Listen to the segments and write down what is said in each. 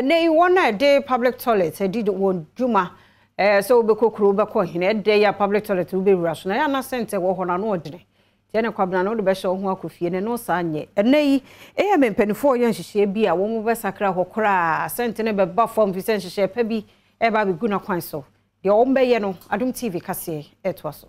Nay one day public toilet did one Juma. So be kokro hine day ya public toilet will be rational. I na sente wo ho na no odine. Tiene kwabna no de be hye ho akofie ne no sa anye. Nay e me mpanifo ye nhihye bi a wo mo be sakra ho kra sente ne be ba form fi sente nhihye pa bi e ba be guna kwan so. De o mbe ye no Adom TV kase eto so.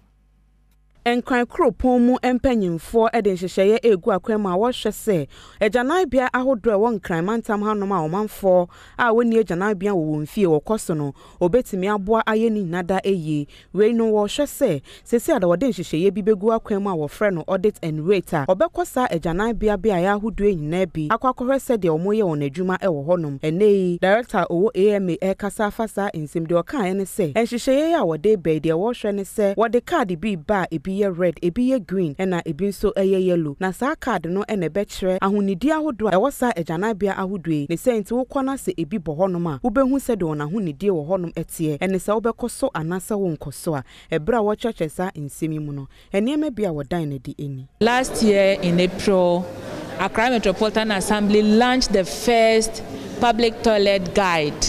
Enkran kropon mu empanyimfo eden hyehyeye egu akwam a wo hwe se ejanai bia ahodo e won kran mantam hanom a omanfo a woni ejanai bia wo wonfie wo koso no obetimi aboa ayeni nada eye we no wo hwe se sesi ada wo den hyehyeye bi begu akwam a wo frɛ no audit and rate a obekosa ejanai bia bia ya ahodo enyina bi akwakohwe se de omoye won adwuma e wo honom enei director owo AMA kasa fasa nsem de oka ene se enhyehyeye a wo de be de wo hwe ne se wo de card bi ba ebi red ebi ye green ena ebi nso eye yellow na saa card no ene be kire ahonidi ahodo e wosa ejanabia ahodue ne senti wo kwana se ebi bohonom a wo behu se de wona ahonidi wo honom etie ene se wo bekoso anasa wo nkoso a ebra wo chechesa nsemi mu no eniema bia wo dan na di eni. Last year in April, Accra Metropolitan Assembly launched the first public toilet guide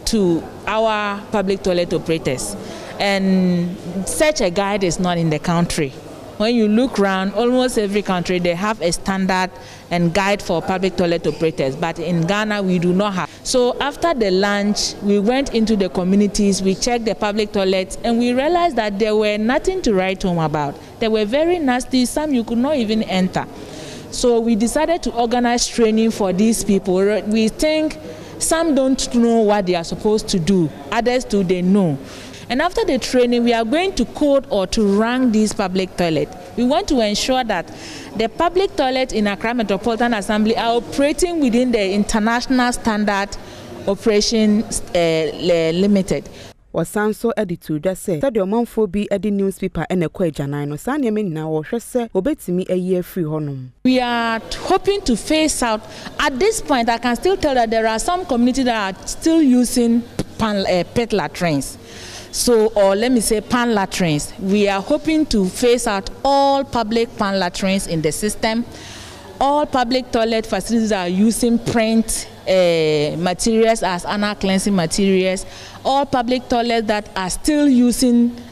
to our public toilet operators. And such a guide is not in the country. When you look around, almost every country, they have a standard and guide for public toilet operators. But in Ghana, we do not have. So after the launch, we went into the communities, we checked the public toilets, and we realized that there were nothing to write home about. They were very nasty, some you could not even enter. So we decided to organize training for these people. We think some don't know what they are supposed to do, others do, they know. And after the training, we are going to code or to rank these public toilets. We want to ensure that the public toilets in Accra Metropolitan Assembly are operating within the international standard operation limited. Wasanso editor da say the omanfo bi edi newspaper ene kwa ejanan no sa neme nyina wo hwe se obetimi ayi free honom. We are hoping to phase out. At this point, I can still tell that there are some communities that are still using pit latrines. So, or let me say pan latrines. We are hoping to phase out all public pan latrines in the system. All public toilet facilities are using print materials as anal cleansing materials. All public toilets that are still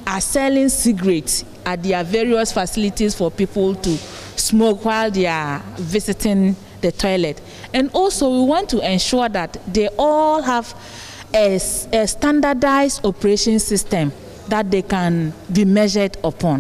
are selling cigarettes at their various facilities for people to smoke while they are visiting the toilet. And also we want to ensure that they all have a standardized operation system that they can be measured upon.